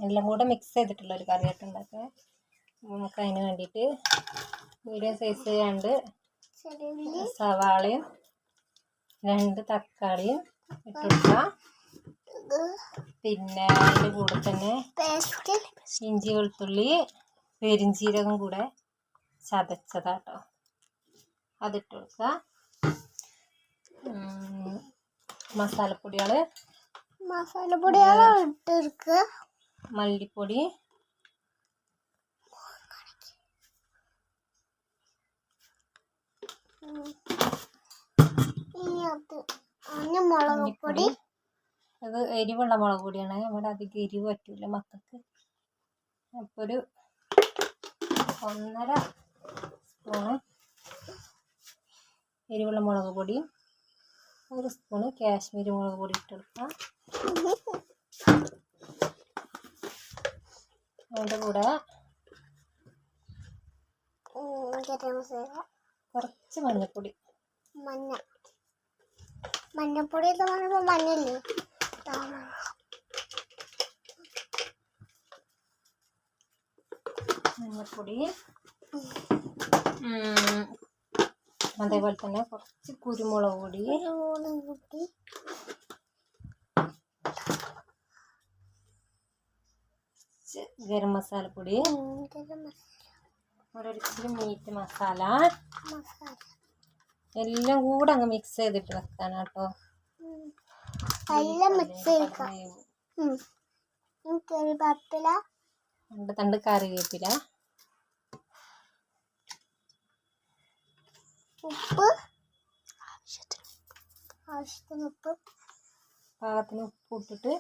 എല്ലാം കൂടെ മിക്സ് ചെയ്തിട്ടുള്ള ഒരു കറിയായിട്ട് ഉണ്ടാക്കുക. നമുക്ക് അതിന് വേണ്ടിയിട്ട് മീഡിയം സൈസ് 2 സവാളയും 2 തക്കാളിയും ഇട്ടുകൊടുക്കുക. പിന്നെ അതിൻ്റെ കൂടെ തന്നെ ഇഞ്ചി വെളുത്തുള്ളി പെരിഞ്ചീരകം കൂടെ ചതച്ചതാട്ടോ, അതിട്ട് കൊടുക്കുക. മസാലപ്പൊടികൾ ഇട്ട് മല്ലിപ്പൊടി, മുളക് പൊടി. അത് എരിവുള്ള മുളക് പൊടിയാണ്, ഇവിടെ അധികം എരിവ് പറ്റില്ല മക്കൾക്ക്. അപ്പോൾ ഒരു 1.5 സ്പൂണ് എരിവുള്ള മുളക് പൊടിയും 1 സ്പൂണ് കാശ്മീരി മുളക് പൊടി ഇട്ട് കൊടുക്കാം. അതിൻ്റെ കൂടെ കുറച്ച് മഞ്ഞൾപ്പൊടി. മഞ്ഞൾപ്പൊടി മഞ്ഞല്ലേ മഞ്ഞൾപ്പൊടി. അതേപോലെ തന്നെ കുറച്ച് കുരുമുളക് പൊടി, ഗരം മസാലപ്പൊടി, ഒരിച്ചിരി മീറ്റ് മസാല, എല്ലാം കൂടെ അങ്ങ് മിക്സ് ചെയ്തിട്ട് വെക്കാനാ കേട്ടോ. തണ്ട് കറിവേപ്പില, ഉപ്പ് ആവശ്യത്തിന് ഉപ്പ്, പാകത്തിന് ഉപ്പ് ഇട്ടിട്ട്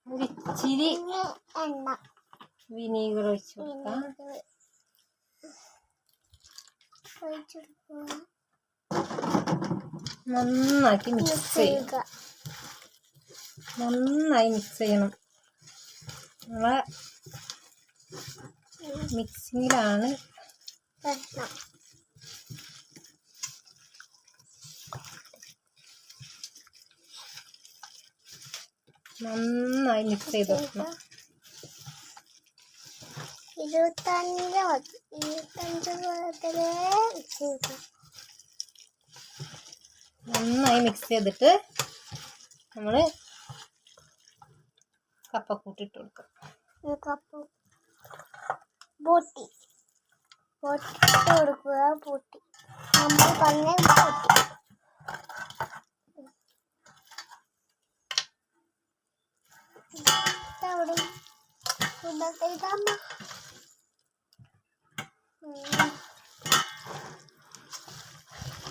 ഒരിച്ചിരി എണ്ണ വിനീഗർ ഒഴിച്ച് കൊടുക്കാം. നന്നാക്കി മിക്സ് ചെയ്യുക. നന്നായി മിക്സ് ചെയ്യണം. നമ്മളെ മിക്സിങ്ങിലാണ് പ്രശ്നം. നന്നായി മിക്സ് ചെയ്ത് വെക്കണം. 25 നന്നായി മിക്സ് ചെയ്തിട്ട് നമ്മൾ കപ്പക്കൂട്ടി ഇട്ട് കൊടുക്കാം. ബോട്ടി കൊടുക്കുക. ബോട്ടി നമ്മൾ പറഞ്ഞ ബോട്ടി.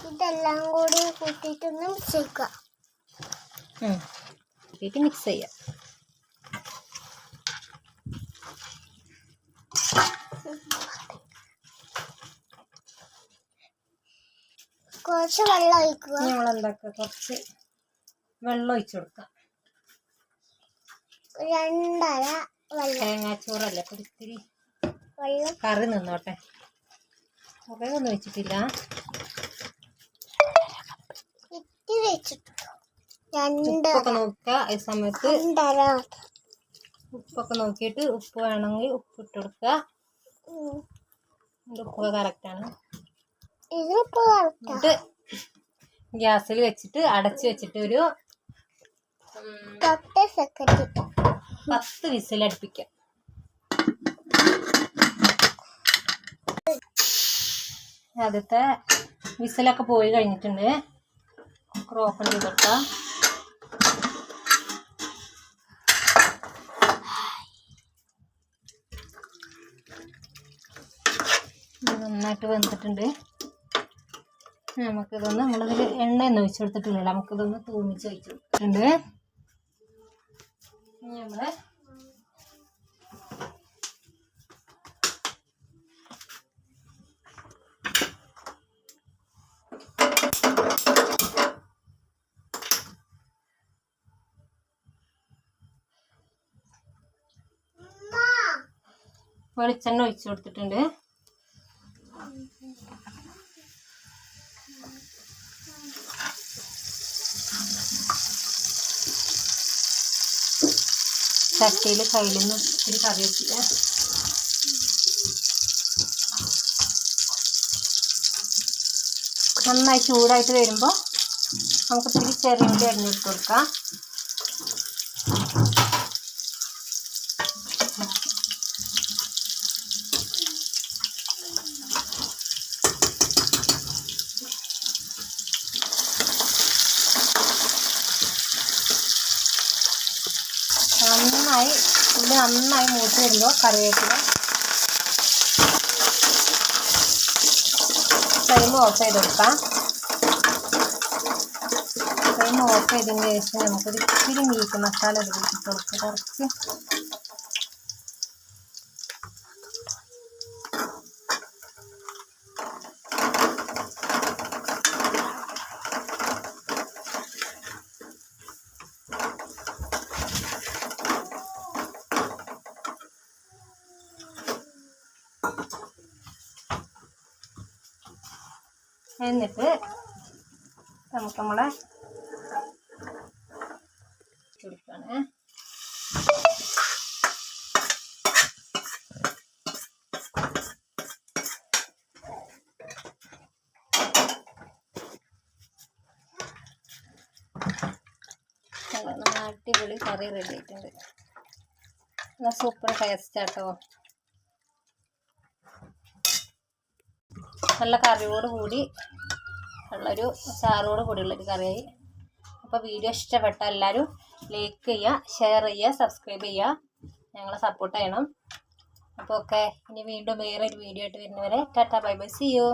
ഇതെല്ലാം കൂടി കൂട്ടിയിട്ടൊന്ന് മിക്സ് ചെയ്യുക. മിക്സ് ചെയ്യാം. കുറച്ച് വെള്ളം ഒഴിക്കുക. നമ്മളെന്താക്കുക, കുറച്ച് വെള്ളം ഒഴിച്ചു കൊടുക്കാം. 2.5 തേങ്ങാച്ചോറല്ലേ, ഒത്തിരി വെള്ളം കറി നിന്നോട്ടെ. കുറേ ഒന്നും വെച്ചിട്ടില്ല, ഇത്തിരി വെച്ചിട്ടുള്ളൂ. ഉപ്പൊക്കെ നോക്കുക. ഈ സമയത്ത് ഉപ്പൊക്കെ നോക്കിയിട്ട് ഉപ്പ് വേണമെങ്കിൽ ഉപ്പ് ഇട്ട് കൊടുക്കുക. ഉപ്പ് കറക്റ്റാണ്. എന്നിട്ട് ഗ്യാസിൽ വെച്ചിട്ട് അടച്ച് വെച്ചിട്ട് ഒരു 10 വിസിലടുപ്പിക്കാം. ആദ്യത്തെ വിസിലൊക്കെ പോയി കഴിഞ്ഞിട്ടുണ്ട്. കുക്കർ ഓപ്പൺ ചെയ്ത് കൊടുക്കാം. നന്നായിട്ട് വെന്തിട്ടുണ്ട്. നമുക്കിതൊന്ന് നമ്മളിതിൽ എണ്ണയൊന്നും ഒഴിച്ച് കൊടുത്തിട്ടില്ല. നമുക്കിതൊന്ന് തൂമിച്ച് ഒഴിച്ച് കൊടുത്തിട്ടുണ്ട്. നമ്മൾ വെളിച്ചെണ്ണ ഒഴിച്ച് കൊടുത്തിട്ടുണ്ട്. ചട്ടിയിൽ കയ്യിൽ നിന്ന് ഇത്തിരി കറി വെച്ചില്ല. നന്നായി ചൂടായിട്ട് വരുമ്പോൾ നമുക്ക് ഇത്തിരി ചെറിയ ഉള്ളി അരിഞ്ഞിട്ട് കൊടുക്കാം. നന്നായി മൂത്ത് വരുമ്പോൾ കറിവേപ്പില ഫ്ലെയിം ഓഫ് ചെയ്ത് കൊടുക്കാം. ഫ്ലെയിം ഓഫ് ചെയ്തതിന് ശേഷം നമുക്കൊരു ഇത്തിരി മീറ്റ് മസാല ഇട്ട് കൊടുക്കാം. കുറച്ച് എന്നിട്ട് നമുക്ക് നമ്മളെ കൊടുക്കുകയാണ്. അടിപൊളി കറി റെഡി ആയിട്ടുണ്ട്. നല്ല സൂപ്പർ ടേസ്റ്റ് ആട്ടോ. നല്ല കറിയോട് കൂടി ഉള്ളൊരു ചാറോട് കൂടിയുള്ളൊരു കറിയായി. അപ്പോൾ വീഡിയോ ഇഷ്ടപ്പെട്ട എല്ലാവരും ലൈക്ക് ചെയ്യുക, ഷെയർ ചെയ്യുക, സബ്സ്ക്രൈബ് ചെയ്യുക, ഞങ്ങളെ സപ്പോർട്ട് ചെയ്യണം. അപ്പോൾ ഓക്കെ, ഇനി വീണ്ടും വേറൊരു വീഡിയോ ആയിട്ട് വരുന്നവരെ tata bye bye, see U.